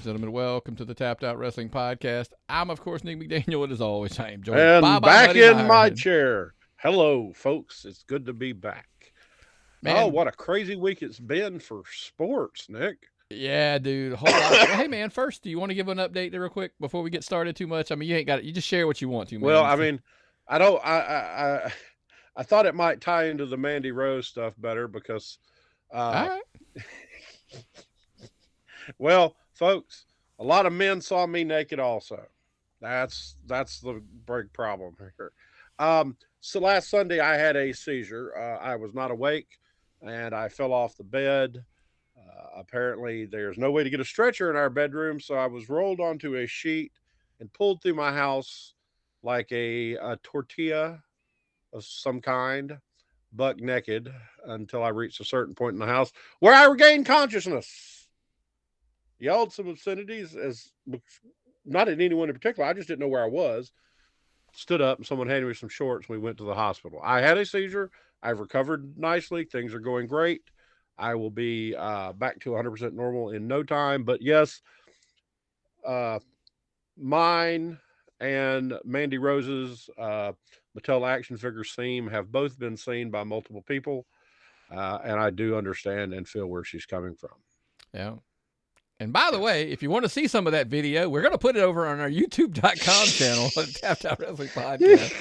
gentlemen, welcome to the Tapped Out Wrestling Podcast. I'm, of course, Nick McDaniel, and as always, I am joined and by back in Myron. my chair. Hello, folks. It's good to be back. Man, oh, what a crazy week it's been for sports, Nick. Yeah, dude. A whole lot. Hey, man, first, do you want to give an update real quick before we get started too much? I mean, you ain't got it. You just share what you want to, man. Well, I mean, I don't. I thought it might tie into the Mandy Rose stuff better because, all right. well, folks, a lot of men saw me naked also. That's the big problem here. So last Sunday I had a seizure. I was not awake, and I fell off the bed. Apparently, there's no way to get a stretcher in our bedroom, so I was rolled onto a sheet and pulled through my house like a tortilla of some kind, buck naked, until I reached a certain point in the house where I regained consciousness. Yelled some obscenities, as not at anyone in particular. I just didn't know where I was. Stood up, and someone handed me some shorts, and we went to the hospital. I had a seizure. I've recovered nicely. Things are going great. I will be back to 100% normal in no time. But yes, mine and Mandy Rose's Mattel action figure theme have both been seen by multiple people. And I do understand and feel where she's coming from. Yeah. And by the way, if you want to see some of that video, we're going to put it over on our youtube.com channel, Tapped Out Wrestling Podcast.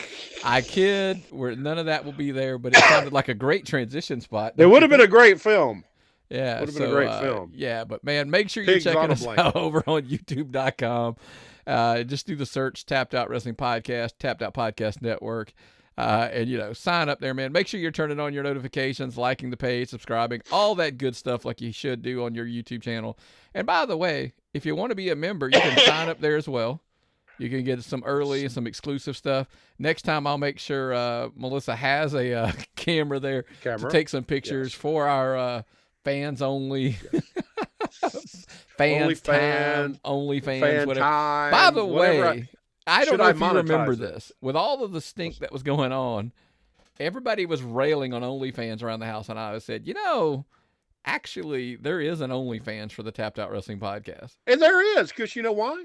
I kid, none of that will be there, but it sounded like a great transition spot. It would have been a great film. Yeah. Would have been a great film. Yeah, but man, make sure you're checking us out over on youtube.com. Just do the search, Tapped Out Wrestling Podcast, Tapped Out Podcast Network. And, sign up there, man. Make sure you're turning on your notifications, liking the page, subscribing, all that good stuff like you should do on your YouTube channel. And by the way, if you want to be a member, you can sign up there as well. You can get some early and some exclusive stuff. Next time, I'll make sure Melissa has a camera there to take some pictures for our fans only. OnlyFans, whatever. Time, by the way, I don't know if you remember it? this. With all of the stink that was going on, everybody was railing on OnlyFans around the house, and I said, actually, there is an OnlyFans for the Tapped Out Wrestling Podcast. And there is, because you know why?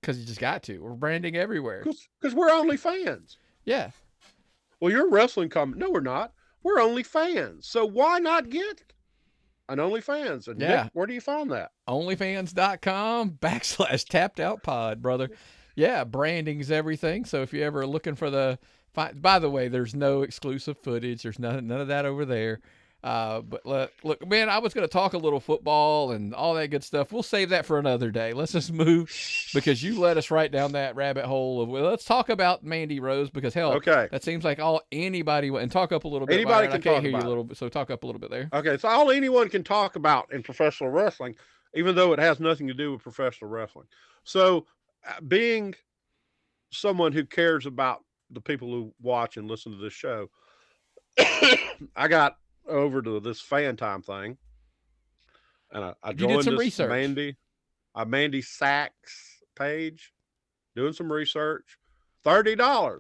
Because you just got to. We're branding everywhere. Because we're OnlyFans. Yeah. Well, you're a wrestling company. No, we're not. We're OnlyFans. So why not get an OnlyFans? And Nick, where do you find that? OnlyFans.com/tappedOutPod, brother. Yeah, branding's everything. So if you're ever looking for by the way, there's no exclusive footage. There's none of that over there. But look, man, I was going to talk a little football and all that good stuff. We'll save that for another day. Let's just move because you led us right down that rabbit hole of, let's talk about Mandy Rose because hell, that seems like anybody and talk up a little bit. Anybody can I can't talk hear about you a little bit, so talk up a little bit there. Okay, so all anyone can talk about in professional wrestling, even though it has nothing to do with professional wrestling. So being someone who cares about the people who watch and listen to this show, I got over to this fan time thing, and I joined this research. Mandy Sachs page, doing some research. $30.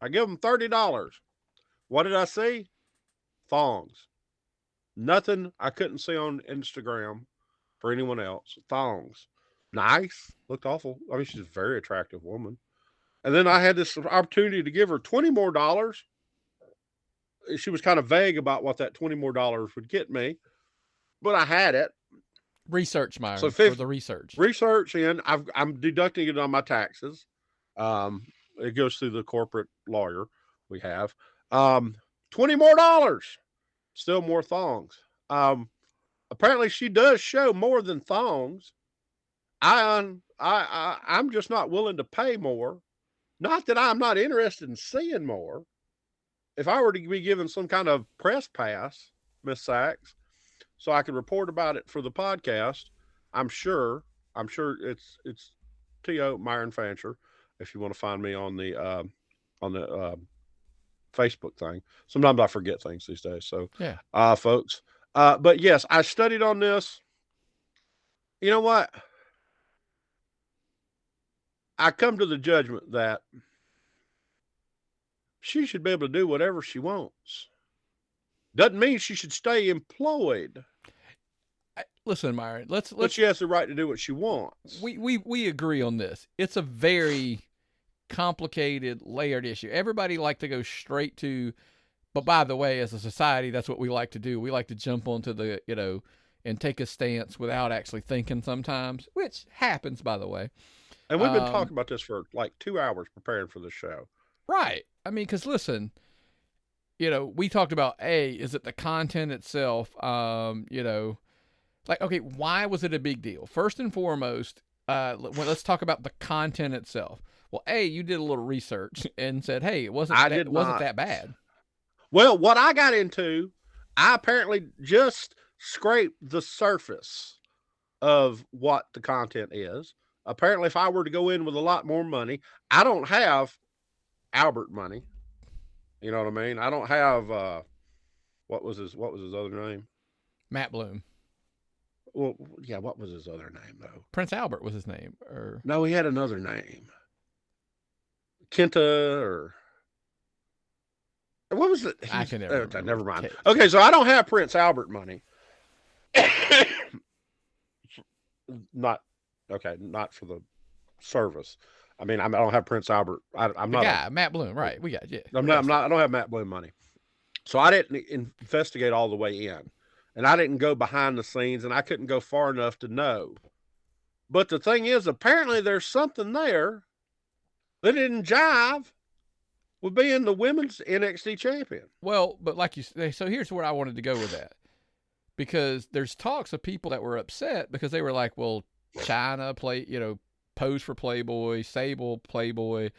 I give them $30. What did I see? Thongs. Nothing I couldn't see on Instagram for anyone else. Thongs. Nice. Looked awful. I mean, she's a very attractive woman. And then I had this opportunity to give her $20 more. She was kind of vague about what that $20 more would get me, but I had it. Research, Myron, so for the research. Research, and I'm deducting it on my taxes. It goes through the corporate lawyer we have. $20 more. Still more thongs. Apparently, she does show more than thongs. I'm just not willing to pay more. Not that I'm not interested in seeing more. If I were to be given some kind of press pass, Miss Sachs, so I could report about it for the podcast, I'm sure it's T.O. Myron Fancher. If you want to find me on the Facebook thing, sometimes I forget things these days. So yeah, folks. But yes, I studied on this. You know what? I come to the judgment that she should be able to do whatever she wants. Doesn't mean she should stay employed. listen, Myron, let's. But she has the right to do what she wants. We agree on this. It's a very complicated, layered issue. Everybody like to go straight to, but by the way, as a society, that's what we like to do. We like to jump onto the, and take a stance without actually thinking sometimes, which happens, by the way. And we've been talking about this for like 2 hours preparing for the show. Right. I mean, because listen, we talked about, is it the content itself? Like, okay, why was it a big deal? First and foremost, let's talk about the content itself. Well, you did a little research and said, hey, it wasn't that bad. Well, what I got into, I apparently just scraped the surface of what the content is. Apparently, if I were to go in with a lot more money, I don't have Albert money. You know what I mean? I don't have what was his other name? Matt Bloom. Well, yeah, what was his other name though? Prince Albert was his name, or no, he had another name. Kenta, or what was it? I can never remember. Never mind. Okay, so I don't have Prince Albert money. Not for the service. I mean, I don't have Prince Albert. I'm not guy, Matt Bloom, right? We got I don't have Matt Bloom money, so I didn't investigate all the way in, and I didn't go behind the scenes, and I couldn't go far enough to know. But the thing is, apparently, there's something there that didn't jive with being the women's NXT champion. Well, but like you say, so here's where I wanted to go with that, because there's talks of people that were upset because they were like, well, China pose for Playboy, Sable Playboy.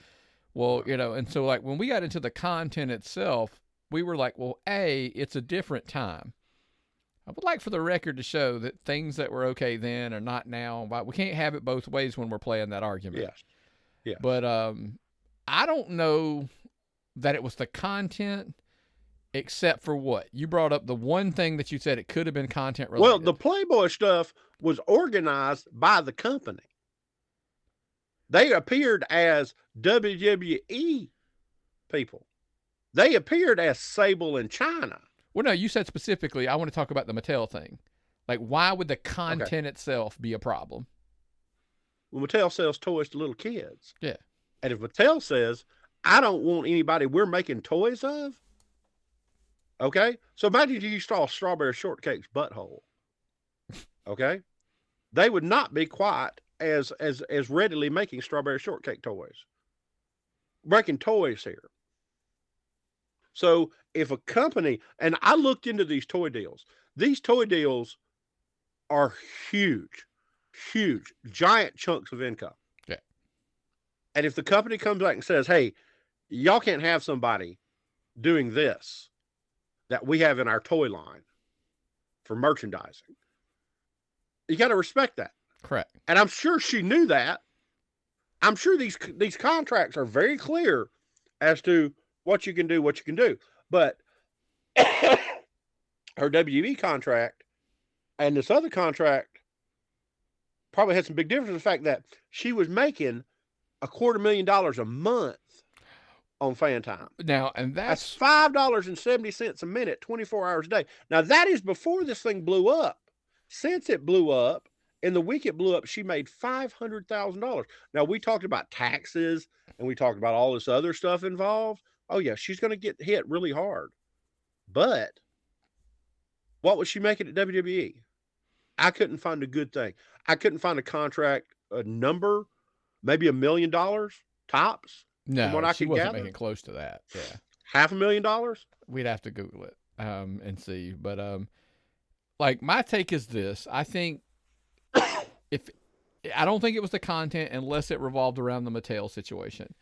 Well, and so like when we got into the content itself, we were like, well, it's a different time. I would like for the record to show that things that were okay then are not now. But we can't have it both ways when we're playing that argument. Yes. Yeah. But I don't know that it was the content, except for what you brought up. The one thing that you said it could have been content related. Well, the Playboy stuff was organized by the company. They appeared as WWE people. They appeared as Sable in China. Well, no, you said specifically, I want to talk about the Mattel thing. Like, why would the content itself be a problem? Well, Mattel sells toys to little kids. Yeah. And if Mattel says, I don't want anybody we're making toys of, okay? So imagine you saw Strawberry Shortcake's butthole. Okay? They would not be quite as readily making Strawberry Shortcake toys. Making toys here. So if a company, and I looked into these toy deals are huge, giant chunks of income. Yeah. And if the company comes back and says, hey, y'all can't have somebody doing this that we have in our toy line for merchandising, you got to respect that. Correct. And I'm sure she knew that. I'm sure these contracts are very clear as to what you can do. But her WB contract and this other contract probably had some big difference in the fact that she was making $250,000 a month on fan time. Now, and that's $5.70 a minute, 24 hours a day. Now, that is before this thing blew up. Since it blew up, in the week it blew up, she made $500,000. Now, we talked about taxes and we talked about all this other stuff involved. Oh, yeah, she's going to get hit really hard. But what was she making at WWE? I couldn't find a good thing. I couldn't find a contract, a number, maybe $1 million tops. No, she wasn't making close to that. Yeah. $500,000? We'd have to Google it and see. But like my take is this. I think I don't think it was the content unless it revolved around the Mattel situation.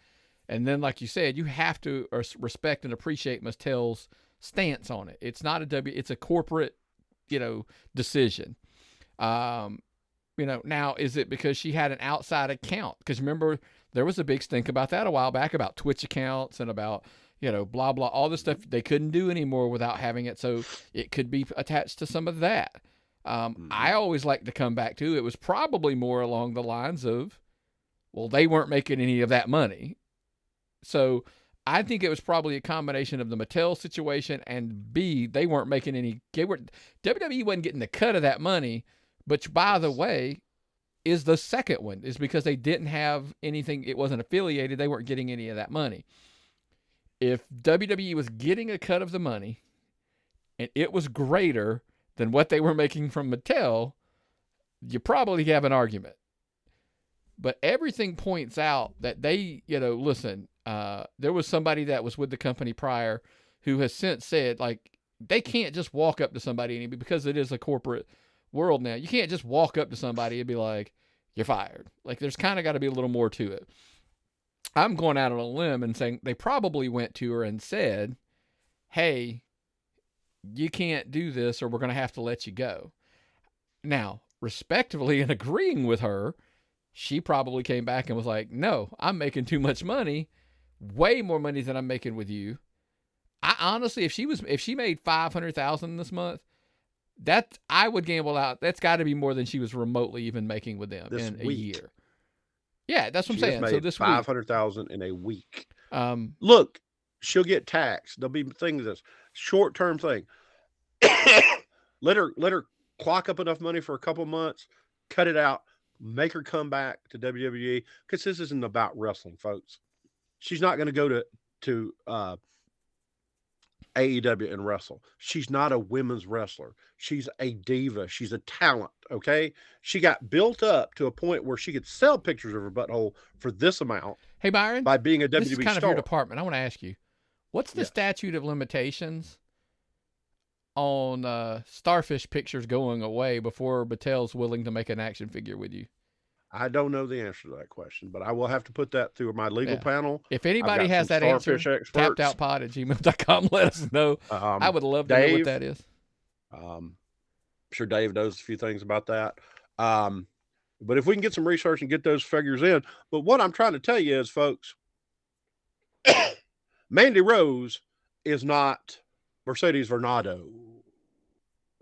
And then, like you said, you have to respect and appreciate Mattel's stance on it. It's not it's a corporate, decision. Now is it because she had an outside account? Because remember, there was a big stink about that a while back about Twitch accounts and about, blah, blah, all this stuff they couldn't do anymore without having it. So it could be attached to some of that. I always like to come back to, it was probably more along the lines of, well, they weren't making any of that money. So I think it was probably a combination of the Mattel situation and B, they weren't making any, WWE wasn't getting the cut of that money, which, by the way, is the second one, is because they didn't have anything. It wasn't affiliated. They weren't getting any of that money. If WWE was getting a cut of the money and it was greater than what they were making from Mattel, you probably have an argument. But everything points out that they, listen, there was somebody that was with the company prior who has since said, like, they can't just walk up to somebody because it is a corporate world now. You can't just walk up to somebody and be like, you're fired. Like, there's kind of got to be a little more to it. I'm going out on a limb and saying they probably went to her and said, hey, you can't do this or we're going to have to let you go. Now, respectively and agreeing with her, she probably came back and was like, no, I'm making too much money, way more money than I'm making with you. I honestly, if she made $500,000 this month, I would gamble out. That's got to be more than she was remotely even making with them in a year. Yeah, that's what I'm saying. So this $500,000 in a week. Look, she'll get taxed. There'll be things that's short-term thing. Let her clock up enough money for a couple months, cut it out, make her come back to WWE, because this isn't about wrestling, folks. She's not going to go to AEW and wrestle. She's not a women's wrestler. She's a diva. She's a talent, okay? She got built up to a point where she could sell pictures of her butthole for this amount. Hey, Myron, by being a WWE this is kind star. of your department. I want to ask you, what's the statute of limitations on starfish pictures going away before Mattel's willing to make an action figure with you? I don't know the answer to that question, but I will have to put that through my legal panel. If anybody has that answer, tappedoutpod@gmail.com, let us know. I would love to know what that is. I'm sure Dave knows a few things about that. But if we can get some research and get those figures in. But what I'm trying to tell you is, folks, Mandy Rose is not Mercedes Varnado.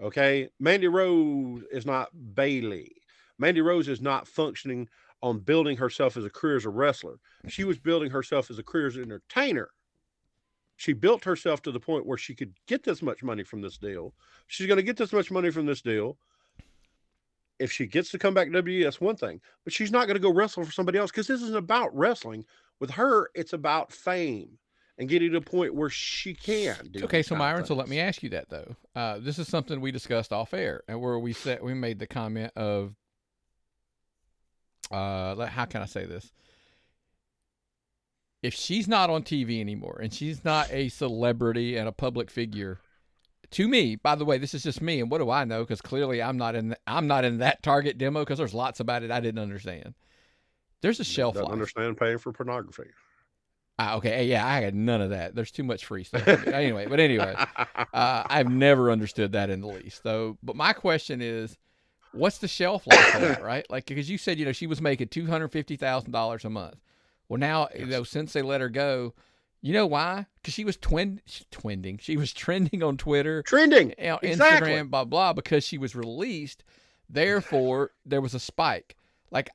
Okay? Mandy Rose is not Bailey. Mandy Rose is not functioning on building herself as a career as a wrestler. She was building herself as a career as an entertainer. She built herself to the point where she could get this much money from this deal. She's going to get this much money from this deal. If she gets to come back to WWE, that's one thing. But she's not going to go wrestle for somebody else, because this isn't about wrestling. With her, it's about fame and getting to a point where she can do. Okay, so Myron, so let me ask you that, though. This is something we discussed off air, and where we made the comment of, how can I say this? If she's not on TV anymore and she's not a celebrity and a public figure, to me, by the way, this is just me, and what do I know? Because clearly I'm not in that target demo, because there's lots about it I didn't understand. There's a shelf life. Understand paying for pornography. Okay, yeah, I had none of that. There's too much free stuff. Anyway, I've never understood that in the least. So, but my question is, what's the shelf life of that, right? Like, because you said, she was making $250,000 a month. Well, now, since they let her go, you know why? Because she was trending. She was trending on Twitter. Trending. On exactly. Instagram, blah, blah, because she was released. Therefore, there was a spike. Like,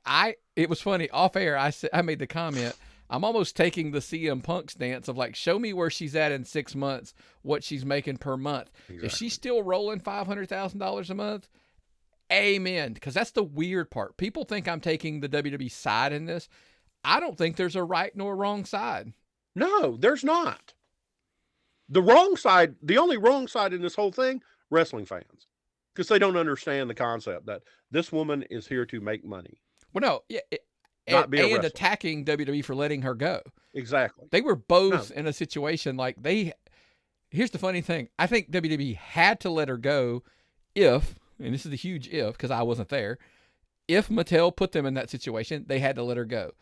it was funny. Off air, I made the comment, I'm almost taking the CM Punk stance of, like, show me where she's at in 6 months, what she's making per month. Exactly. If she's still rolling $500,000 a month, amen. Because that's the weird part. People think I'm taking the WWE side in this. I don't think there's a right nor wrong side. No, there's not. The wrong side, the only wrong side in this whole thing, wrestling fans. Because they don't understand the concept that this woman is here to make money. Well, no, yeah, and attacking WWE for letting her go. Exactly. They were both in a situation like here's the funny thing. I think WWE had to let her go if, and this is the huge if, because I wasn't there, if Mattel put them in that situation, they had to let her go.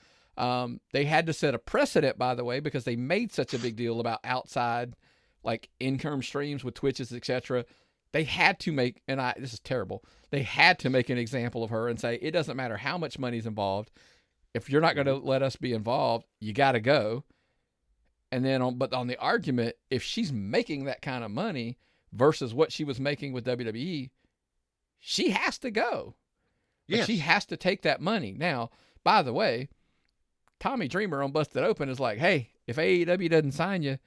They had to set a precedent, by the way, because they made such a big deal about outside, like, income streams with Twitches, etc. They had to make, this is terrible, they had to make an example of her and say, it doesn't matter how much money's involved. If you're not going to let us be involved, you got to go. And then on the argument, if she's making that kind of money versus what she was making with WWE, she has to go. Yes. Like, she has to take that money. Now, by the way, Tommy Dreamer on Busted Open is like, hey, if AEW doesn't sign you,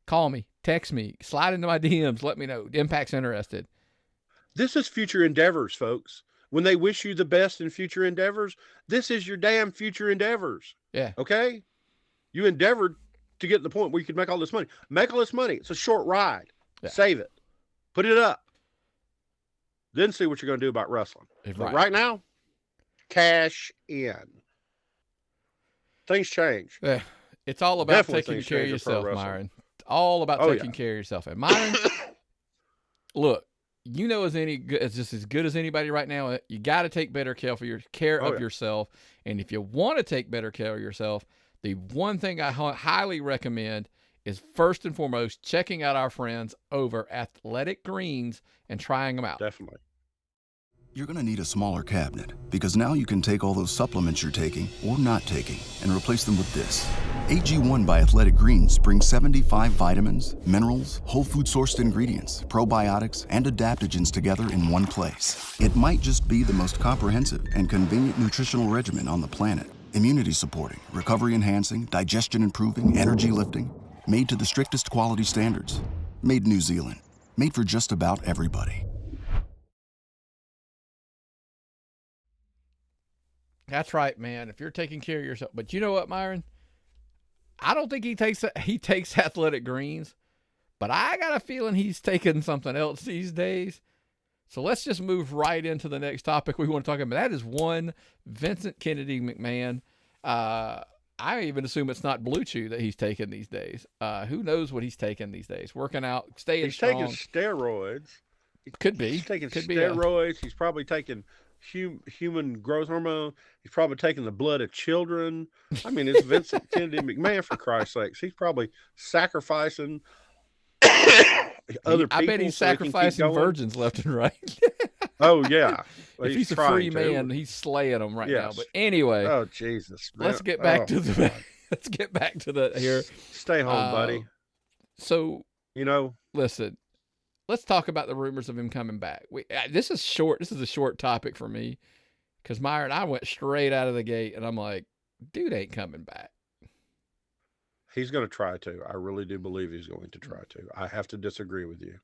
call me, text me, slide into my DMs, let me know. Impact's interested. This is future endeavors, folks. when they wish you the best in future endeavors, this is your damn future endeavors. Yeah. Okay? You endeavored to get to the point where you could make all this money. Make all this money. It's a short ride. Yeah. Save it. Put it up. Then see what you're going to do about wrestling. But right now, cash in. Things change. Yeah. It's all about taking care of yourself, Myron. All about taking care of yourself. And Myron, look, you know as good as anybody right now, you got to take better care of yourself. And if you want to take better care of yourself, the one thing I highly recommend is first and foremost checking out our friends over Athletic Greens and trying them out. Definitely. You're going to need a smaller cabinet because now you can take all those supplements you're taking or not taking and replace them with this. AG1 by Athletic Greens brings 75 vitamins, minerals, whole food sourced ingredients, probiotics, and adaptogens together in one place. It might just be the most comprehensive and convenient nutritional regimen on the planet. Immunity supporting, recovery enhancing, digestion improving, energy lifting. Made to the strictest quality standards. Made in New Zealand. Made for just about everybody. That's right, man. If you're taking care of yourself. But you know what, Myron? I don't think he takes Athletic Greens, but I got a feeling he's taking something else these days. So let's just move right into the next topic we want to talk about. That is one Vincent Kennedy McMahon. I even assume it's not Blue Chew that he's taking these days. Who knows what he's taking these days? Working out, staying strong. He's taking steroids. Could be. He's taking steroids. He's probably taking human growth hormone. He's probably taking the blood of children. I mean, it's Vincent Kennedy McMahon, for Christ's sakes. He's probably sacrificing other people. I bet he's sacrificing virgins left and right. Oh, yeah. Well, if he's a free man, he's slaying them right now. But anyway. Oh, Jesus. Man. Let's get back to the let's get back to the here. Stay home, buddy. So, listen. Let's talk about the rumors of him coming back. This is short. This is a short topic for me because Myron, I went straight out of the gate and I'm like, dude ain't coming back. He's going to try to. I really do believe he's going to try to. I have to disagree with you.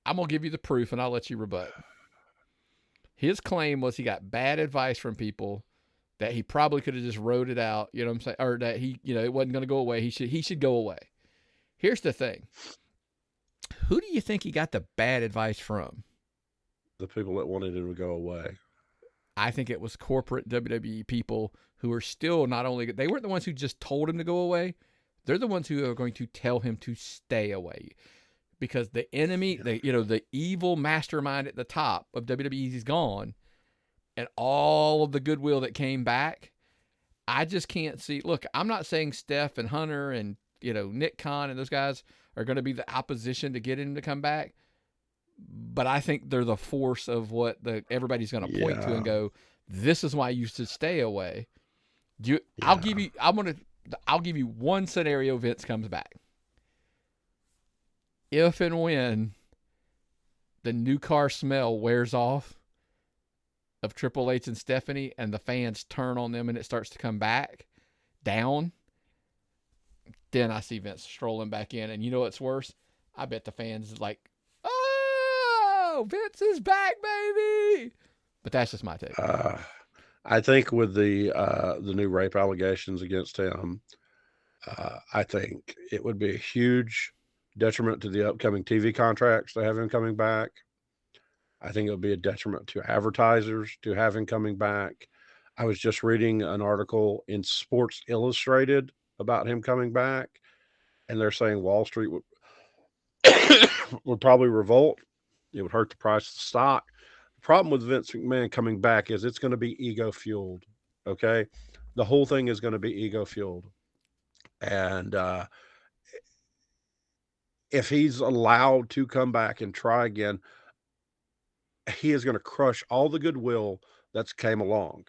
I'm going to give you the proof and I'll let you rebut. His claim was he got bad advice from people that he probably could have just wrote it out, you know what I'm saying? Or that it wasn't going to go away. He should go away. Here's the thing. Who do you think he got the bad advice from? The people that wanted him to go away. I think it was corporate WWE people who are still they weren't the ones who just told him to go away. They're the ones who are going to tell him to stay away. Because the enemy, the evil mastermind at the top of WWE is gone. And all of the goodwill that came back, I just can't see. Look, I'm not saying Steph and Hunter and Nick Khan and those guys are going to be the opposition to get him to come back. But I think they're the force of what everybody's going to point to and go, this is why you should stay away. I'll give you one scenario Vince comes back. If and when the new car smell wears off of Triple H and Stephanie and the fans turn on them and it starts to come back down, then I see Vince strolling back in. And you know what's worse? I bet the fans is like, oh, Vince is back, baby. But that's just my take. I think with the new rape allegations against him, I think it would be a huge detriment to the upcoming TV contracts to have him coming back. I think it would be a detriment to advertisers to have him coming back. I was just reading an article in Sports Illustrated about him coming back, and they're saying Wall Street would probably revolt. It would hurt the price of the stock. The problem with Vince McMahon coming back is it's going to be ego fueled. Okay. The whole thing is going to be ego fueled. And, if he's allowed to come back and try again, he is going to crush all the goodwill that's came along.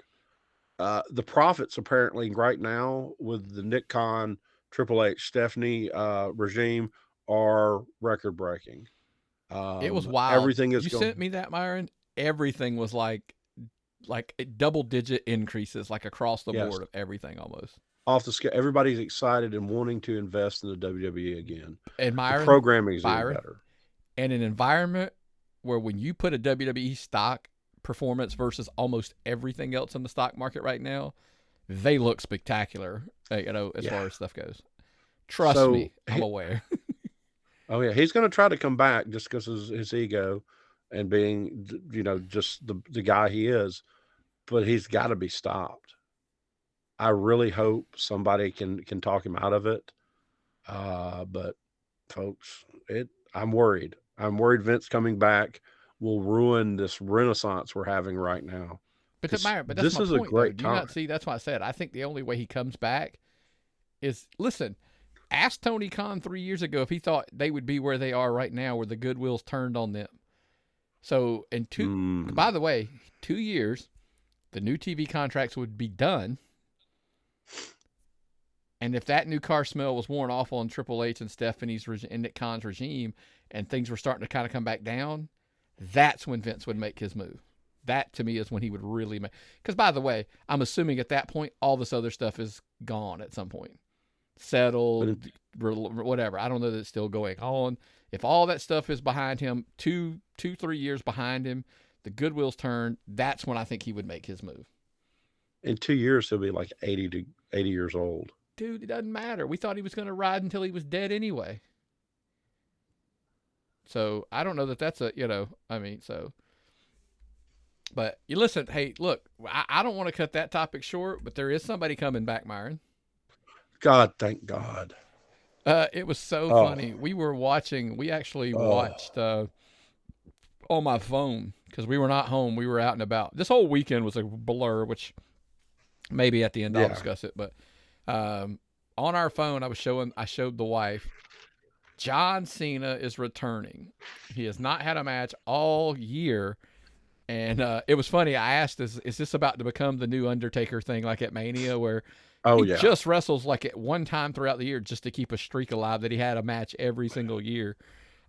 The profits apparently right now with the Nick Khan, Triple H, Stephanie regime are record breaking. It was wild. Everything is. You sent me that, Myron. Everything was like double-digit increases, like across the board of everything almost. Off the scale, everybody's excited and wanting to invest in the WWE again. And Myron, the programming is even better. And an environment where when you put a WWE stock performance versus almost everything else in the stock market right now, they look spectacular, as far as stuff goes. Trust me, I'm aware. Oh, yeah. He's going to try to come back just because of his ego and being, just the guy he is. But he's got to be stopped. I really hope somebody can talk him out of it. But, folks, I'm worried. I'm worried Vince coming back will ruin this renaissance we're having right now. But that's my point, a great time. Do you not see? That's why I said I think the only way he comes back is, listen, ask Tony Khan 3 years ago if he thought they would be where they are right now, where the goodwill's turned on them. So, by the way, 2 years, the new TV contracts would be done. And if that new car smell was worn off on Triple H and Stephanie's and Nick Khan's regime, and things were starting to kind of come back down, that's when Vince would make his move. That, to me, is when he would really make. Because, by the way, I'm assuming at that point, all this other stuff is gone at some point. Settled, whatever. I don't know that it's still going on. If all that stuff is behind him, 3 years behind him, the goodwill's turned, that's when I think he would make his move. In 2 years, he'll be like 80 years old. Dude, it doesn't matter. We thought he was going to ride until he was dead anyway. So I don't know that that's But you listen, hey, look, I don't want to cut that topic short, but there is somebody coming back, Myron. God, thank God. It was so funny. We actually watched on my phone because we were not home. We were out and about. This whole weekend was a blur, which maybe at the end I'll discuss it. But on our phone, I showed the wife, John Cena is returning. He has not had a match all year. And it was funny. I asked, is this about to become the new Undertaker thing like at Mania where he just wrestles like at one time throughout the year just to keep a streak alive that he had a match every single year.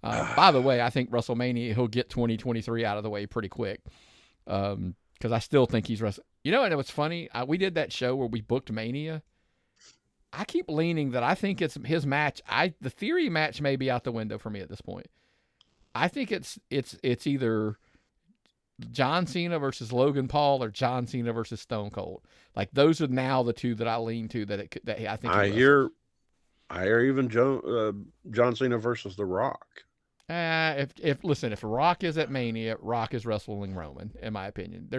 By the way, I think WrestleMania, he'll get 2023 out of the way pretty quick because I still think he's wrestling. And it was funny. We did that show where we booked Mania. I keep leaning that I think it's his match. The theory match may be out the window for me at this point. I think it's either John Cena versus Logan Paul or John Cena versus Stone Cold. Like those are now the two that I lean to that I think. I hear even John Cena versus The Rock. If Rock is at Mania, Rock is wrestling Roman. In my opinion,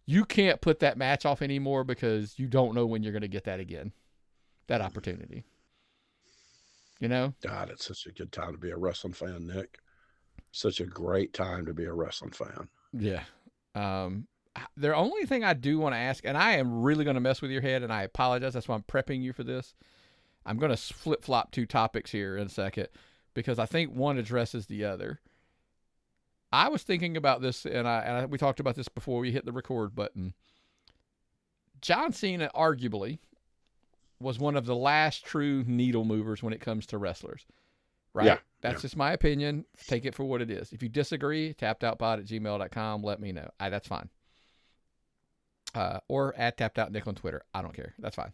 you can't put that match off anymore because you don't know when you're going to get that again, that opportunity. God, it's such a good time to be a wrestling fan, Nick. Such a great time to be a wrestling fan. Yeah. The only thing I do want to ask, and I am really going to mess with your head, and I apologize. That's why I'm prepping you for this. I'm going to flip-flop two topics here in a second because I think one addresses the other. I was thinking about this, and we talked about this before we hit the record button. John Cena, arguably, was one of the last true needle movers when it comes to wrestlers. Right? Yeah. That's just my opinion. Take it for what it is. If you disagree, tappedoutpod@gmail.com. Let me know. That's fine. Or at tappedoutnick on Twitter. I don't care. That's fine.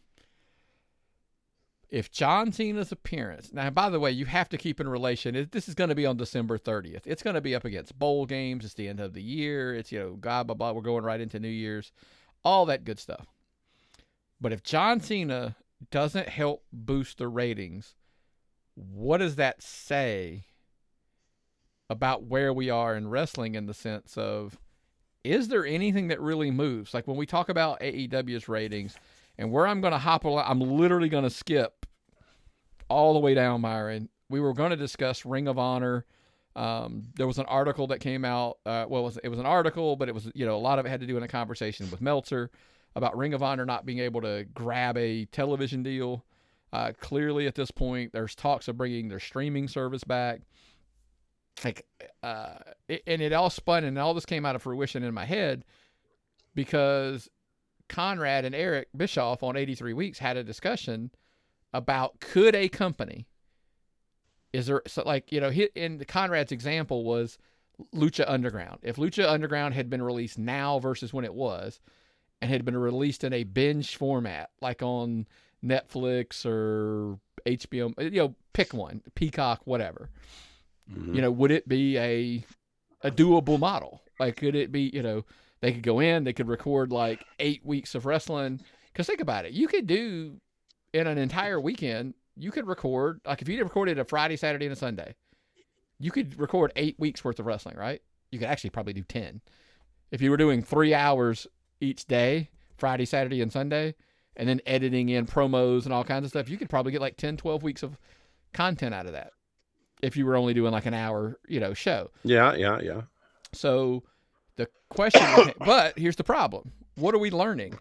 If John Cena's appearance... Now, by the way, you have to keep in relation. This is going to be on December 30th. It's going to be up against bowl games. It's the end of the year. It's, God, blah, blah. We're going right into New Year's. All that good stuff. But if John Cena doesn't help boost the ratings... what does that say about where we are in wrestling in the sense of, is there anything that really moves? Like when we talk about AEW's ratings and where I'm going to I'm literally going to skip all the way down, Myron. We were going to discuss Ring of Honor. There was an article that came out. It was an article, but it was, a lot of it had to do in a conversation with Meltzer about Ring of Honor not being able to grab a television deal. Clearly, at this point, there's talks of bringing their streaming service back. And it all spun, and all this came out of fruition in my head because Conrad and Eric Bischoff on 83 Weeks had a discussion about could a company, in Conrad's example was Lucha Underground. If Lucha Underground had been released now versus when it was, and had been released in a binge format, like on Netflix or HBO, pick one, Peacock, whatever. Mm-hmm. Would it be a a doable model? Like, could it be, they could go in, they could record like 8 weeks of wrestling. Because think about it. You could do in an entire weekend, you could record, like if you recorded a Friday, Saturday, and a Sunday, you could record 8 weeks worth of wrestling, right? You could actually probably do 10. If you were doing 3 hours each day, Friday, Saturday, and Sunday, and then editing in promos and all kinds of stuff, you could probably get like 10, 12 weeks of content out of that. If you were only doing like an hour, show. Yeah. So the question, but here's the problem. What are we learning?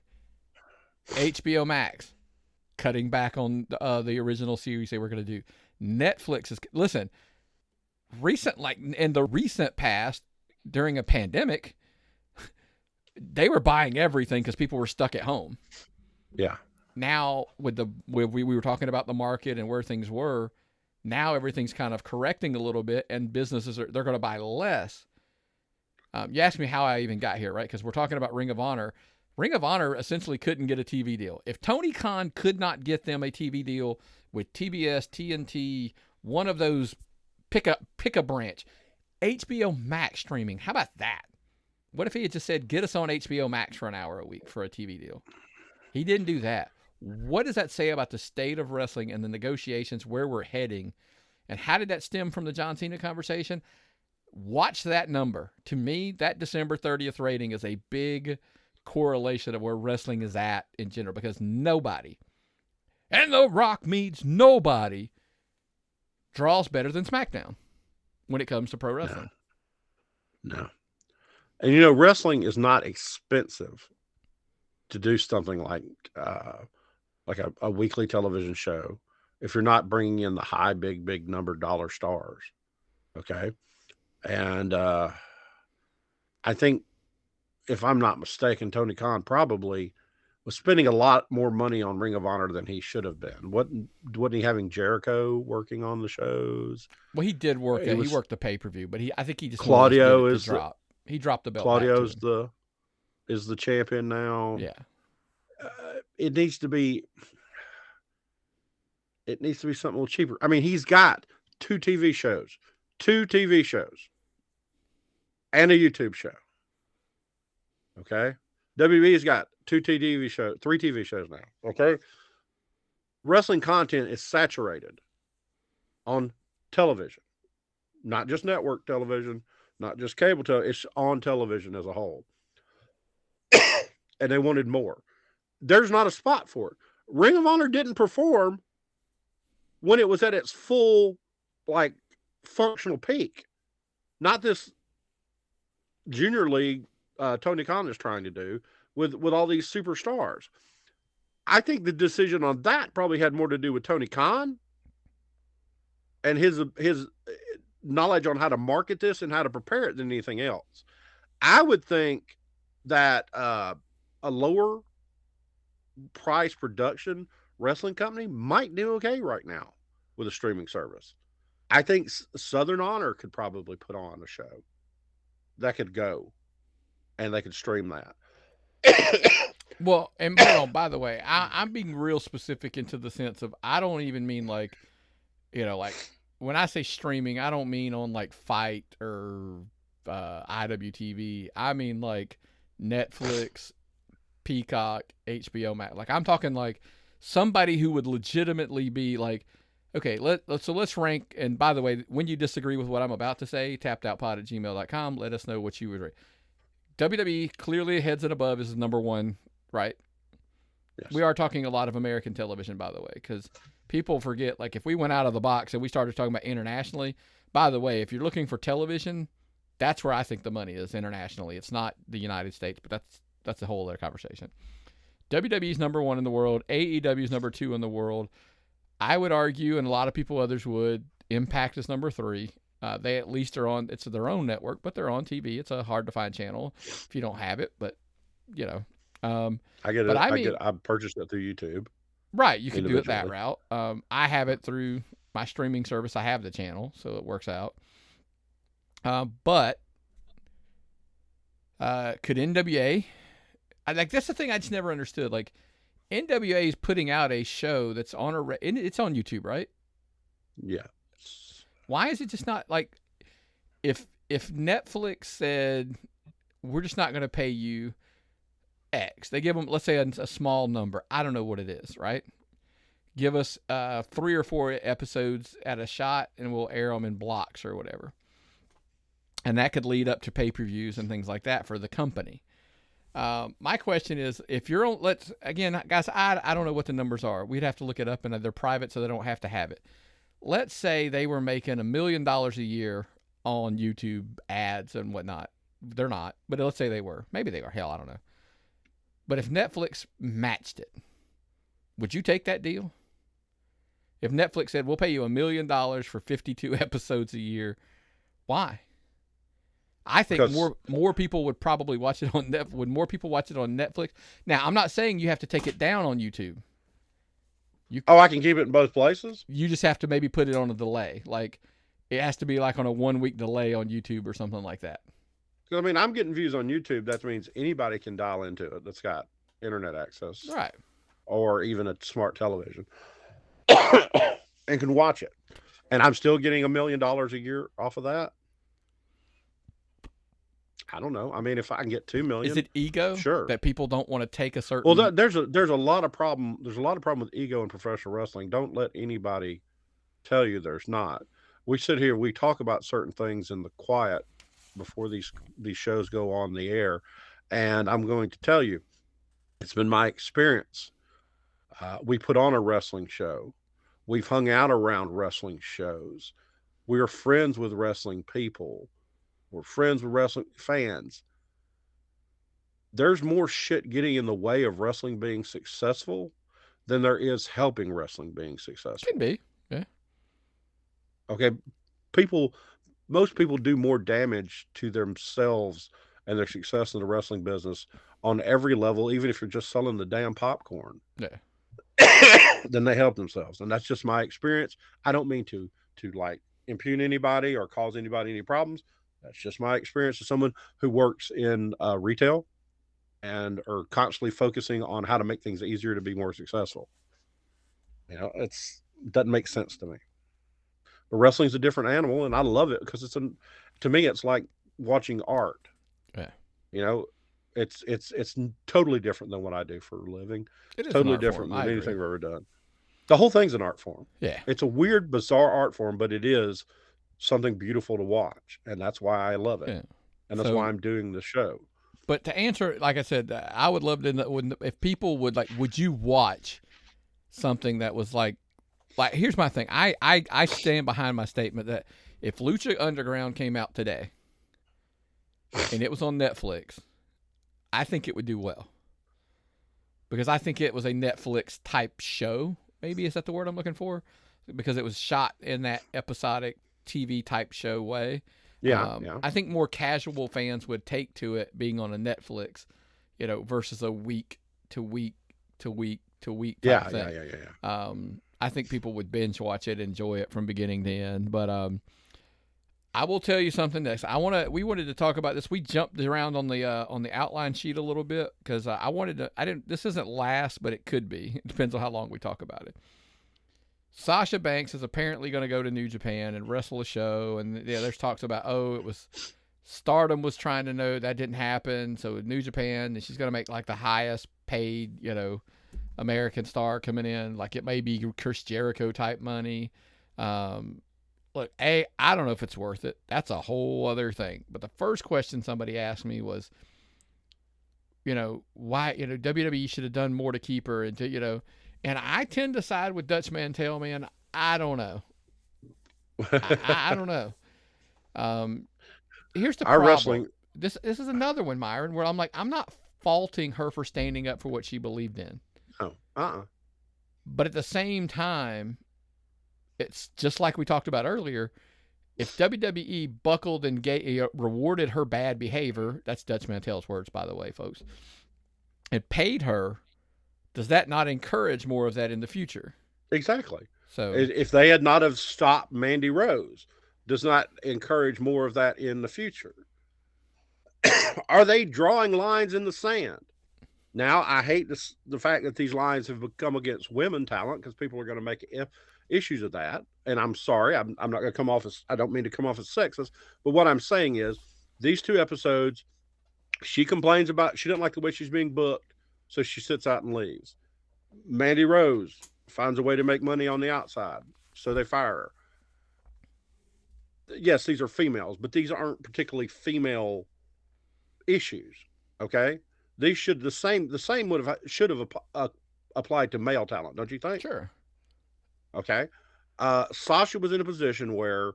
HBO Max cutting back on the original series they were going to do. Netflix is, listen, in the recent past, during a pandemic, they were buying everything because people were stuck at home. Yeah. Now we were talking about the market and where things were. Now everything's kind of correcting a little bit, and businesses they're going to buy less. You asked me how I even got here, right? Because we're talking about Ring of Honor. Ring of Honor essentially couldn't get a TV deal. If Tony Khan could not get them a TV deal with TBS, TNT, one of those pick a branch, HBO Max streaming. How about that? What if he had just said, get us on HBO Max for an hour a week for a TV deal? He didn't do that. What does that say about the state of wrestling and the negotiations, where we're heading? And how did that stem from the John Cena conversation? Watch that number. To me, that December 30th rating is a big correlation of where wrestling is at in general, because nobody, and The Rock means nobody, draws better than SmackDown when it comes to pro wrestling. No. And, wrestling is not expensive to do something like a weekly television show if you're not bringing in the high, big number dollar stars. Okay. And I think, if I'm not mistaken, Tony Khan probably was spending a lot more money on Ring of Honor than he should have been. Wasn't he having Jericho working on the shows? Well, he did work. He worked the pay-per-view, but I think he just Claudio is drop. He dropped the belt. Claudio's is the champion now. Yeah. It needs to be something a little cheaper. I mean, he's got 2 TV shows, and a YouTube show. Okay. WWE's got 3 TV shows now. Okay. Wrestling content is saturated on television, not just network television, not just cable television. It's on television as a whole. And they wanted more. There's not a spot for it. Ring of Honor didn't perform when it was at its full, functional peak. Not this junior league Tony Khan is trying to do with all these superstars. I think the decision on that probably had more to do with Tony Khan and his knowledge on how to market this and how to prepare it than anything else. I would think that a lower price production wrestling company might do okay right now with a streaming service. I think Southern Honor could probably put on a show that could go, and they could stream that. Well, and hold on, by the way, I'm being real specific into the sense of, I don't even mean when I say streaming, I don't mean on Fight or IWTV. I mean Netflix, Peacock, HBO Max. I'm talking somebody who would legitimately be okay, let's rank. And by the way, when you disagree with what I'm about to say, tappedoutpod@gmail.com. Let us know what you would rate. WWE clearly heads and above is number 1, right? Yes. We are talking a lot of American television, by the way, because people forget, if we went out of the box and we started talking about internationally, by the way, if you're looking for television, that's where I think the money is internationally. It's not the United States, but that's a whole other conversation. WWE's number 1 in the world. AEW's number 2 in the world. I would argue, and a lot of others would, Impact is number 3. They at least are on, it's their own network, but they're on TV. It's a hard to find channel if you don't have it, but I get it. I purchased it through YouTube. Right. You can do it that route. I have it through my streaming service. I have the channel, so it works out. But could NWA, that's the thing I just never understood. NWA is putting out a show that's on it's on YouTube, right? Yeah. Why is it just not if if Netflix said, we're just not going to pay you X, they give them, let's say, a small number. I don't know what it is, right? Give us 3 or 4 episodes at a shot, and we'll air them in blocks or whatever. And that could lead up to pay-per-views and things like that for the company. My question is, if you're on, guys, I don't know what the numbers are. We'd have to look it up, and they're private, so they don't have to have it. Let's say they were making $1 million a year on YouTube ads and whatnot. They're not, but let's say they were. Maybe they are. Hell, I don't know. But if Netflix matched it, would you take that deal? If Netflix said, we'll pay you $1 million for 52 episodes a year, why? I think more people would probably watch it on Netflix. Would more people watch it on Netflix? Now, I'm not saying you have to take it down on YouTube. I can keep it in both places? You just have to maybe put it on a delay. Like, it has to be like on a 1-week delay on YouTube or something like that. I mean, I'm getting views on YouTube. That means anybody can dial into it that's got internet access. Right. Or even a smart television. And can watch it. And I'm still getting $1 million a year off of that. I don't know. I mean, if I can get 2 million. Is it ego? Sure. That people don't want to take a certain. Well, there's a lot of problem. There's a lot of problem with ego in professional wrestling. Don't let anybody tell you there's not. We sit here, we talk about certain things in the quiet before these shows go on the air, and I'm going to tell you, it's been my experience. We put on a wrestling show. We've hung out around wrestling shows. We are friends with wrestling people. We're friends with wrestling fans. There's more shit getting in the way of wrestling being successful than there is helping wrestling being successful. Can be, yeah. Okay, most people do more damage to themselves and their success in the wrestling business on every level, even if you're just selling the damn popcorn. Yeah. Then they help themselves. And that's just my experience. I don't mean to like impugn anybody or cause anybody any problems. That's just my experience as someone who works in retail and are constantly focusing on how to make things easier to be more successful. You know, it doesn't make sense to me. But wrestling's a different animal, and I love it because to me, it's like watching art. Yeah. You know, it's totally different than what I do for a living. It is totally different than anything I've ever done. The whole thing's an art form. Yeah. It's a weird, bizarre art form, but it is something beautiful to watch, and that's why I love it. Yeah. And that's why I'm doing the show. But to answer, like I said, I would love to know if people would you watch something that was like here's my thing. I stand behind my statement that if Lucha Underground came out today and it was on Netflix, I think it would do well. Because I think it was a Netflix type show. Maybe is that the word I'm looking for? Because it was shot in that episodic TV type show way. Yeah, I think more casual fans would take to it being on a Netflix, versus a week to week type thing. Yeah. I think people would binge watch it, enjoy it from beginning to end. But I will tell you something next. We wanted to talk about this. We jumped around on the outline sheet a little bit because this isn't last, but it could be. It depends on how long we talk about it. Sasha Banks is apparently going to go to New Japan and wrestle a show, and there's talks about it was Stardom was trying to know that didn't happen, so New Japan, and she's going to make like the highest paid American star coming in, like it may be Chris Jericho type money. Look, I don't know if it's worth it. That's a whole other thing. But the first question somebody asked me was, why WWE should have done more to keep her, and I tend to side with Dutch Mantel, man. I don't know. I don't know. Here's the problem. Wrestling. This is another one, Myron, where I'm like, I'm not faulting her for standing up for what she believed in. Oh, But at the same time, it's just like we talked about earlier. If WWE buckled and rewarded her bad behavior, that's Dutch Mantel's words, by the way, folks, and paid her, does that not encourage more of that in the future? Exactly. So if they had not have stopped Mandy Rose, does not encourage more of that in the future. Are they drawing lines in the sand? Now, I hate the fact that these lines have become against women talent because people are going to make issues of that. And I'm sorry, I'm not going to come off as, I don't mean to come off as sexist, but what I'm saying is these 2 episodes, she complains about, she doesn't like the way she's being booked, so she sits out and leaves. Mandy Rose finds a way to make money on the outside, so they fire her. Yes, these are females, but these aren't particularly female issues. Okay, these should the same should have applied to male talent, don't you think? Sure. Okay. Sasha was in a position where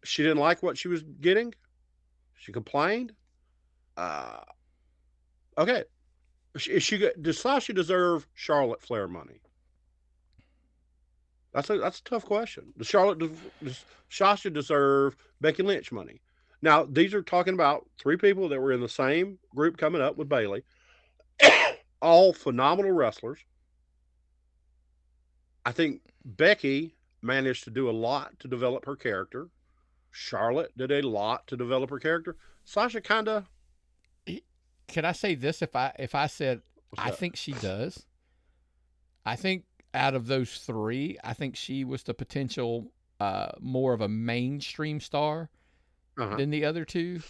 she didn't like what she was getting. She complained. Okay. Does Sasha deserve Charlotte Flair money? That's a tough question. Does Sasha deserve Becky Lynch money? Now, these are talking about 3 people that were in the same group coming up with Bayley. All phenomenal wrestlers. I think Becky managed to do a lot to develop her character. Charlotte did a lot to develop her character. Sasha kind of. Can I say this? If I said I think she does. I think out of those 3, I think she was the potential more of a mainstream star than the other 2.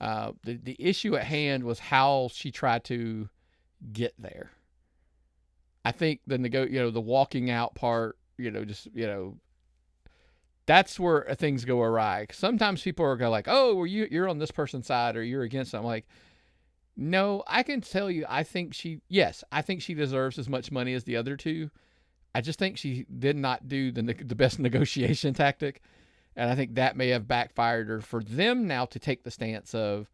The issue at hand was how she tried to get there. I think the walking out part, that's where things go awry. Sometimes people are like, oh, well, you're on this person's side or you're against them. I'm like, no, I can tell you, I think she deserves as much money as the other 2. I just think she did not do the best negotiation tactic. And I think that may have backfired her for them now to take the stance of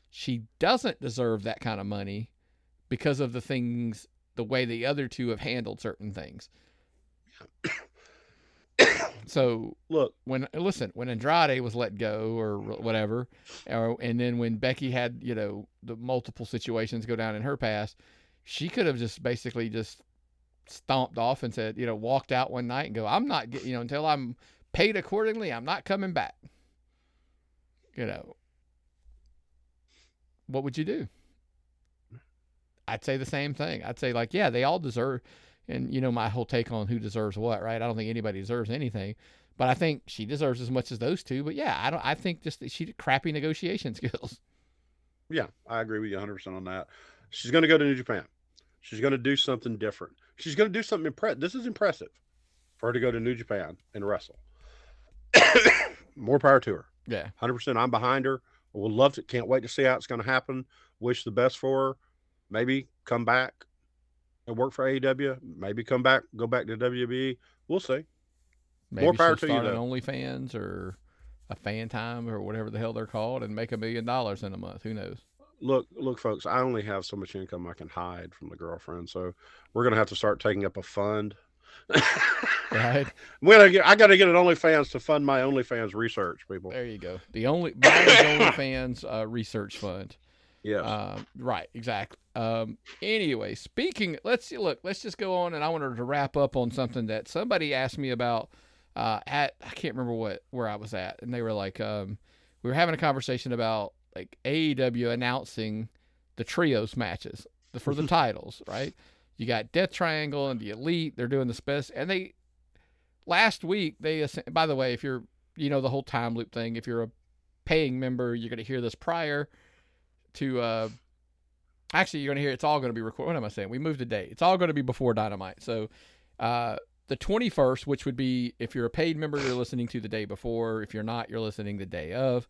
she doesn't deserve that kind of money because of the way the other 2 have handled certain things. So when Andrade was let go or whatever, and then when Becky had, the multiple situations go down in her past, she could have just basically just stomped off and said, walked out one night and go, I'm not getting, until I'm paid accordingly, I'm not coming back. What would you do? I'd say the same thing. I'd say they all deserve, and my whole take on who deserves what, right? I don't think anybody deserves anything, but I think she deserves as much as those 2. But yeah, I think just that she did crappy negotiation skills. Yeah, I agree with you 100% on that. She's going to go to New Japan. She's going to do something different. She's going to do something impressive. This is impressive for her to go to New Japan and wrestle. More power to her. Yeah. 100%. I'm behind her. We'll love to. Can't wait to see how it's going to happen. Wish the best for her. Maybe come back and work for AEW. Maybe come back, go back to WWE. We'll see. Maybe more power to you, start an though. OnlyFans or a Fan Time or whatever the hell they're called and make $1 million in a month. Who knows? Look, folks, I only have so much income I can hide from the girlfriend, so we're going to have to start taking up a fund. Right. I got to get an OnlyFans to fund my OnlyFans research, people. There you go. Myron's OnlyFans research fund. Yeah. Right. Exactly. Anyway, let's just go on, and I wanted to wrap up on something that somebody asked me about. I can't remember where I was at, and they were like, we were having a conversation about like AEW announcing the trios matches for the titles, right? You got Death Triangle and the Elite. They're doing the special, and last week by the way, if you're, the whole time loop thing, if you're a paying member, you're going to hear this prior to, actually you're going to hear, it's all going to be recorded. What am I saying? We moved the date. It's all going to be before Dynamite. So, the 21st, which would be, if you're a paid member, you're listening to the day before. If you're not, you're listening the day of.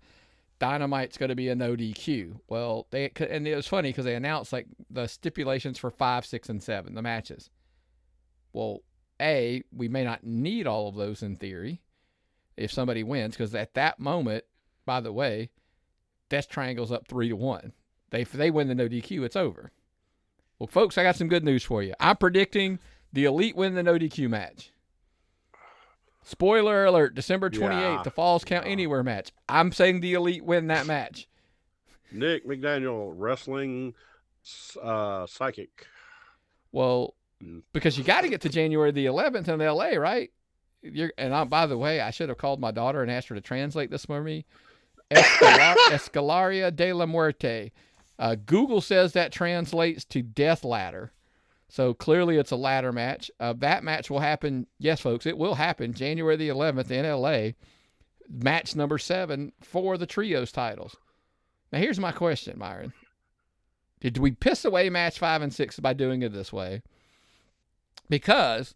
Dynamite's going to be a no DQ. Well, and it was funny because they announced like the stipulations for 5, 6, and 7, the matches. Well, we may not need all of those in theory if somebody wins, because at that moment, by the way, Death Triangle's up 3-1. If they win the no DQ, it's over. Well, folks, I got some good news for you. I'm predicting the Elite win the no DQ match. Spoiler alert, December 28th, the Falls Count Anywhere match. I'm saying the Elite win that match. Nick McDaniel, wrestling psychic. Well, because you got to get to January the 11th in LA, right? By the way, I should have called my daughter and asked her to translate this for me. Escalaria de la Muerte. Google says that translates to Death Ladder. So clearly it's a ladder match. That match will happen. Yes, folks, it will happen January the 11th in LA. Match number 7 for the trios titles. Now here's my question, Myron. Did we piss away match 5 and 6 by doing it this way? Because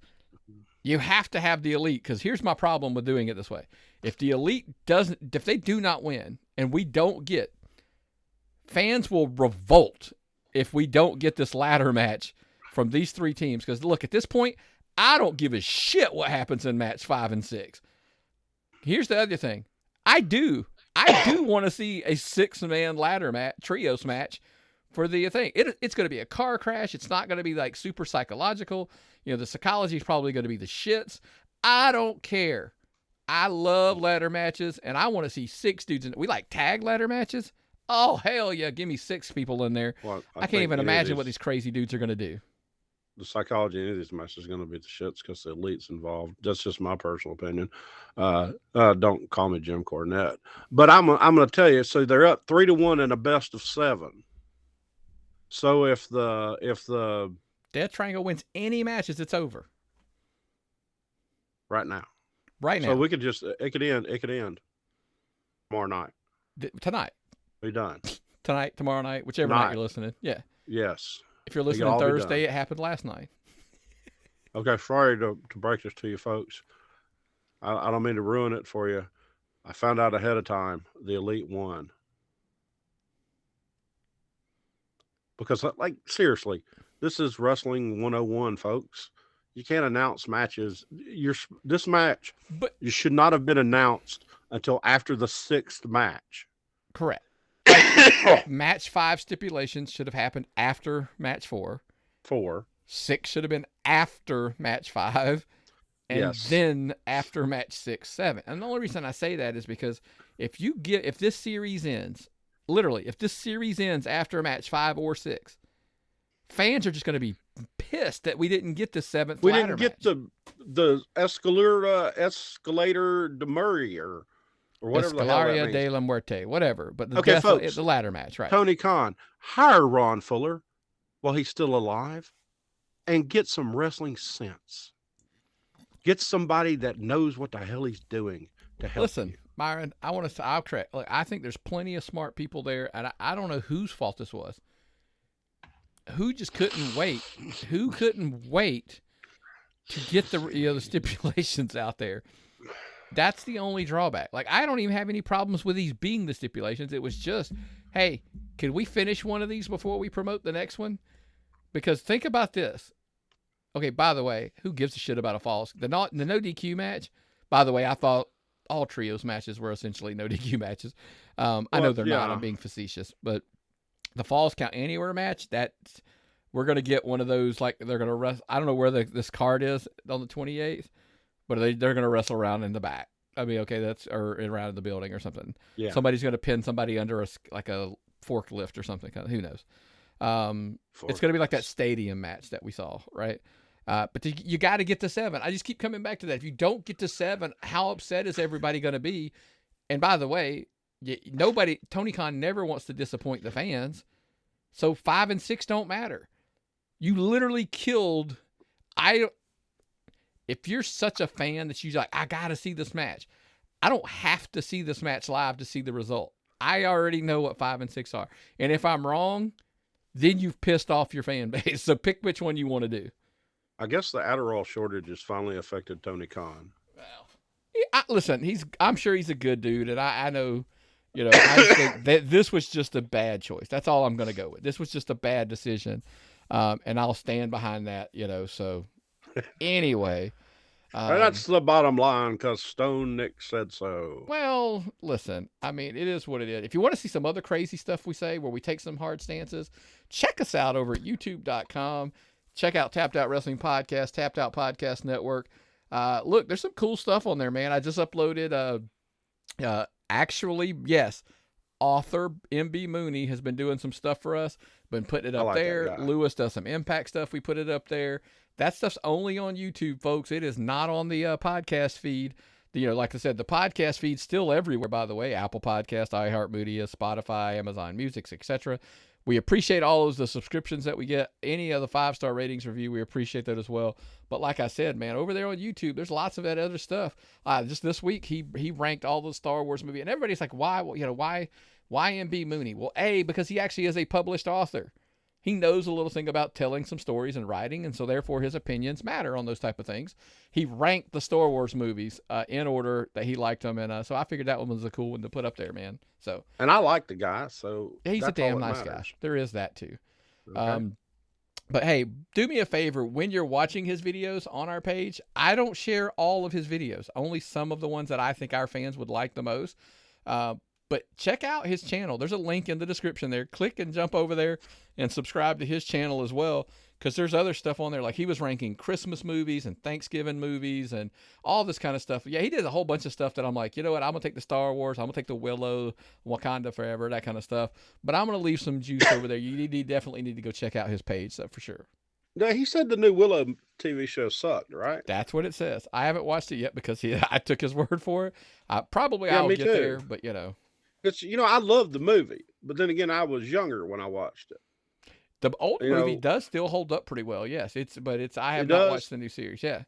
you have to have the Elite, because here's my problem with doing it this way. If the Elite if they do not win and we don't get, fans will revolt if we don't get this ladder match from these 3 teams. Because look, at this point, I don't give a shit what happens in match 5 and 6. Here's the other thing. I do want to see a 6-man ladder match, trios match for the thing. It's going to be a car crash. It's not going to be like super psychological. You know, the psychology is probably going to be the shits. I don't care. I love ladder matches, and I want to see 6 dudes in it. We like tag ladder matches. Oh, hell yeah. Give me 6 people in there. Well, I can't even imagine what these crazy dudes are going to do. The psychology in these matches is going to be the shits because the Elite's involved. That's just my personal opinion. Don't call me Jim Cornette. But I'm going to tell you, so they're up 3-1 in a best of 7. So if the Death Triangle wins any matches, it's over. Right now. So we could just it could end tomorrow night. Tonight. Be done. Tonight, tomorrow night, whichever night you're listening. Yeah. Yes. If you're listening Thursday, it happened last night. Okay, sorry to break this to you folks. I don't mean to ruin it for you. I found out ahead of time the Elite won. Because, like, seriously, this is Wrestling 101, folks. You can't announce matches. This match, but you should not have been announced until after the 6th match. Correct. Match 5 stipulations should have happened after match 4. 6 should have been after match 5. And then after match 6, 7. And the only reason I say that is because if this series ends, literally, if this series ends after match 5 or 6, fans are just going to be pissed that we didn't get the 7th we ladder didn't get match. the escalator de Murray or whatever the hell that means. de la Muerte, whatever. But folks, the ladder match, right? Tony Khan, hire Ron Fuller while he's still alive and get some wrestling sense. Get somebody that knows what the hell he's doing to help. Listen, Myron, I'll correct. Look, I think there's plenty of smart people there, and I don't know whose fault this was. Who just couldn't wait? Who couldn't wait to get the stipulations out there? That's the only drawback. Like, I don't even have any problems with these being the stipulations. It was just, hey, can we finish one of these before we promote the next one? Because think about this. Okay, by the way, who gives a shit about a falls? The no DQ match, by the way, I thought all trios matches were essentially no DQ matches. I know they're not. I'm being facetious. But the falls count anywhere match, we're going to get one of those, like they're going to wrestle. I don't know where this card is on the 28th, but they're going to wrestle around in the back. I mean, okay, or around the building or something. Yeah. Somebody's going to pin somebody under a forklift or something. Who knows? It's going to be like that stadium match that we saw, right? But you got to get to 7. I just keep coming back to that. If you don't get to 7, how upset is everybody going to be? And by the way, Tony Khan never wants to disappoint the fans. So 5 and 6 don't matter. You literally killed. If you're such a fan that you're like, I got to see this match. I don't have to see this match live to see the result. I already know what 5 and 6 are. And if I'm wrong, then you've pissed off your fan base. So pick which one you want to do. I guess the Adderall shortage has finally affected Tony Khan. Well, listen, I'm sure he's a good dude, and I know, I just think that this was just a bad choice. That's all I'm going to go with. This was just a bad decision, and I'll stand behind that. So anyway, that's the bottom line because Stone Nick said so. Well, listen, I mean, it is what it is. If you want to see some other crazy stuff we say where we take some hard stances, check us out over at youtube.com. Check out Tapped Out Wrestling Podcast, Tapped Out Podcast Network. Look, there's some cool stuff on there, man. I just uploaded, author MB Mooney has been doing some stuff for us, been putting it up there. Lewis does some Impact stuff. We put it up there. That stuff's only on YouTube, folks. It is not on the podcast feed. like I said, the podcast feed's still everywhere, by the way. Apple Podcast, iHeartMedia, Spotify, Amazon Music, etc. We appreciate all of the subscriptions that we get. Any of the 5-star ratings review, we appreciate that as well. But like I said, man, over there on YouTube, there's lots of that other stuff. Just this week, he ranked all the Star Wars movies, and everybody's like, why MB Mooney? Well, because he actually is a published author. He knows a little thing about telling some stories and writing, and so therefore his opinions matter on those type of things. He ranked the Star Wars movies in order that he liked them, and so I figured that one was a cool one to put up there, man. So, and I like the guy, so he's a damn nice guy. There is that too. Okay. But hey, do me a favor when you're watching his videos on our page. I don't share all of his videos, only some of the ones that I think our fans would like the most. But check out his channel. There's a link in the description there. Click and jump over there and subscribe to his channel as well, because there's other stuff on there. Like he was ranking Christmas movies and Thanksgiving movies and all this kind of stuff. Yeah, he did a whole bunch of stuff that I'm like, you know what? I'm going to take the Star Wars. I'm going to take the Willow, Wakanda Forever, that kind of stuff. But I'm going to leave some juice over there. You definitely need to go check out his page, so for sure. No, he said the new Willow TV show sucked, right? That's what it says. I haven't watched it yet because I took his word for it. I'll me get too. there, but It's, I love the movie, but then again, I was younger when I watched it. The old movie does still hold up pretty well. Yes, I have not watched the new series. Yeah.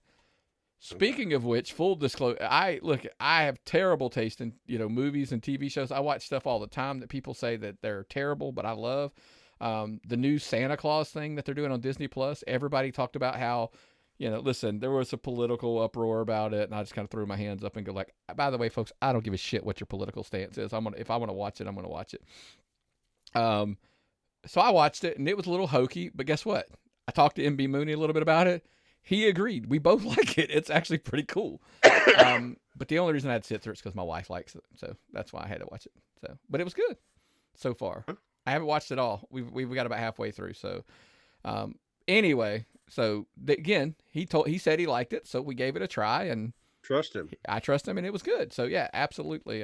Speaking of which, full disclosure, I have terrible taste in, movies and TV shows. I watch stuff all the time that people say that they're terrible, but I love. The new Santa Claus thing that they're doing on Disney Plus. Everybody talked about how, listen, there was a political uproar about it, and I just kind of threw my hands up and go like, by the way, folks, I don't give a shit what your political stance is. If I want to watch it, I'm going to watch it. So I watched it, and it was a little hokey, but guess what? I talked to MB Mooney a little bit about it. He agreed. We both like it. It's actually pretty cool. But the only reason I had to sit through it is because my wife likes it, so that's why I had to watch it. So, but it was good so far. I haven't watched it all. We've got about halfway through. So, anyway, again, he said he liked it, so we gave it a try, and trust him. I trust him, and it was good. So yeah, absolutely.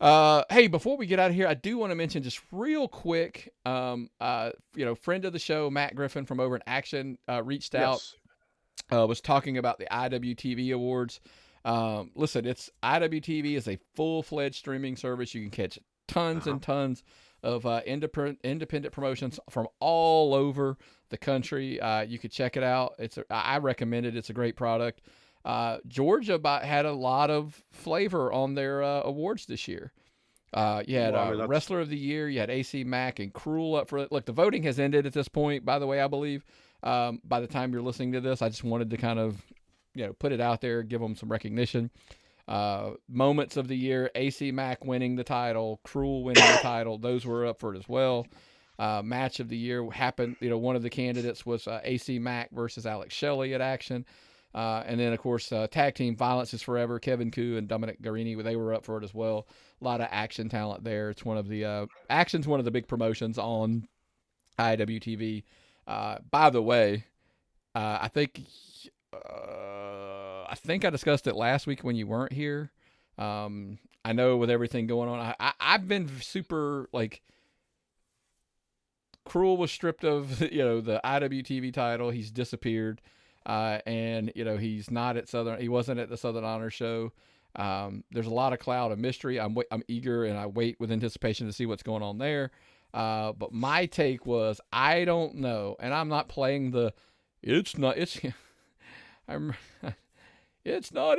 Hey, before we get out of here, I do want to mention just real quick, friend of the show, Matt Griffin from over in Action, reached out, was talking about the IWTV Awards. Listen, IWTV is a full-fledged streaming service. You can catch tons and tons of independent promotions from all over the country. You could check it out. I recommend it. It's a great product. Georgia had a lot of flavor on their awards this year. You had Wrestler of the Year. You had AC Mack and Cruel up for it. Look, the voting has ended at this point, by the way, I believe. By the time you're listening to this, I just wanted to kind of, put it out there, give them some recognition. Moments of the Year, AC Mack winning the title, Cruel winning the title. Those were up for it as well. Match of the Year happened. One of the candidates was AC Mack versus Alex Shelley at Action. And then, of course, Tag Team Violence is Forever. Kevin Koo and Dominic Garini, they were up for it as well. A lot of Action talent there. It's one of the Action's one of the big promotions on IWTV. By the way, I think I discussed it last week when you weren't here. I know with everything going on, I've been super Cruel was stripped of the IWTV title. He's disappeared. And he's not at Southern. He wasn't at the Southern Honor Show. There's a lot of cloud of mystery. I'm eager and I wait with anticipation to see what's going on there. But my take was, I don't know, and I'm not playing it's not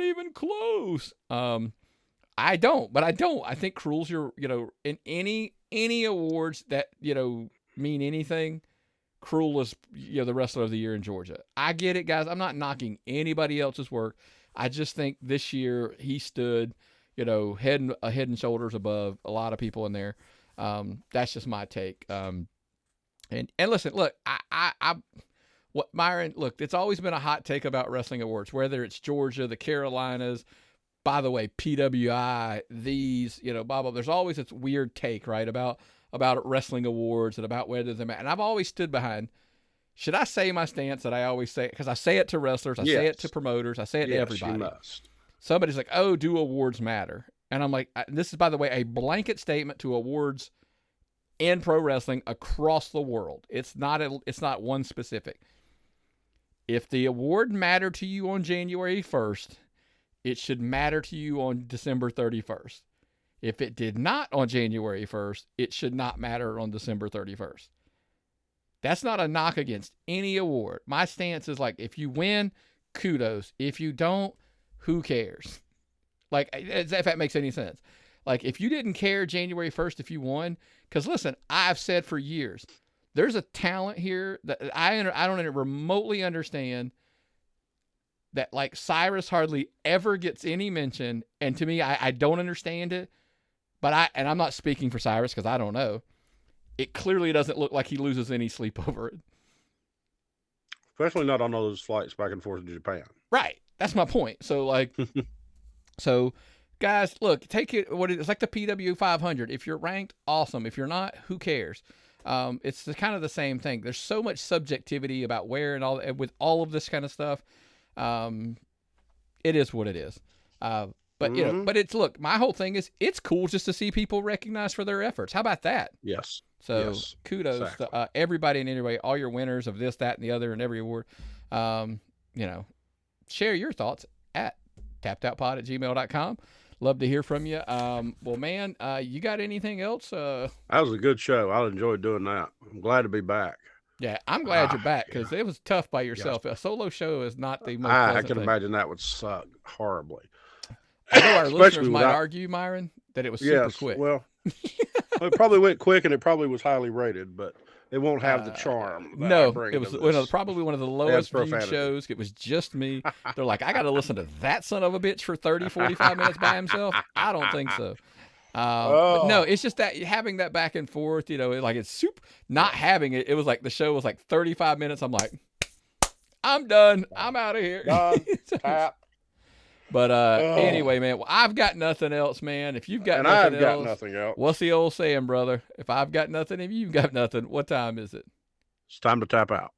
even close. I think Cruel's in any awards that mean anything. Cruel is the Wrestler of the Year in Georgia. I get it, guys. I'm not knocking anybody else's work. I just think this year he stood, head and shoulders above a lot of people in there. That's just my take. And listen, look, Myron, look, it's always been a hot take about wrestling awards, whether it's Georgia, the Carolinas, by the way, PWI, these, blah, blah. There's always this weird take, right, about wrestling awards and about whether they're, and I've always stood behind, should I say my stance that I always say, because I say it to wrestlers, I say it to promoters, I say it to everybody. You must. Somebody's like, oh, do awards matter? And I'm like, this is, by the way, a blanket statement to awards in pro wrestling across the world. It's not one specific. If the award mattered to you on January 1st, it should matter to you on December 31st. If it did not on January 1st, it should not matter on December 31st. That's not a knock against any award. My stance is like, if you win, kudos. If you don't, who cares? Like, if that makes any sense. Like, if you didn't care January 1st if you won, because listen, I've said for years, there's a talent here that I don't remotely understand, that like Cyrus hardly ever gets any mention. And to me, I don't understand it. But I'm not speaking for Cyrus because I don't know. It clearly doesn't look like he loses any sleep over it. Especially not on all those flights back and forth to Japan. Right. That's my point. So like, so guys, look, take it what it's like the PW 500. If you're ranked, awesome. If you're not, who cares? It's kind of the same thing. There's so much subjectivity about where and all with all of this kind of stuff. It is what it is. But you know, but it's look, my whole thing is it's cool just to see people recognized for their efforts. How about that? Yes. So kudos to everybody and anyway, all your winners of this, that, and the other, and every award. You know, share your thoughts at tappedoutpod@gmail.com. Love to hear from you. Well, man, you got anything else? That was a good show. I enjoyed doing that. I'm glad to be back. Yeah, I'm glad you're back because it was tough by yourself. A solo show is not the most I can thing. Imagine that would suck horribly. I know our listeners might argue, Myron, that it was super quick. Well, it probably went quick and it probably was highly rated, but it won't have the charm. No, it was probably one of the lowest viewed shows. It was just me. They're like, I got to listen to that son of a bitch for 30, 45 minutes by himself. I don't think so. But no, it's just that having that back and forth, you know, like it's super, not having it. It was like the show was like 35 minutes. I'm like, I'm done. I'm out of here. Done. Tap. But anyway, man, well, I've got nothing else, man. If you've got I've got nothing else. What's the old saying, brother? If I've got nothing, if you've got nothing, what time is it? It's time to tap out.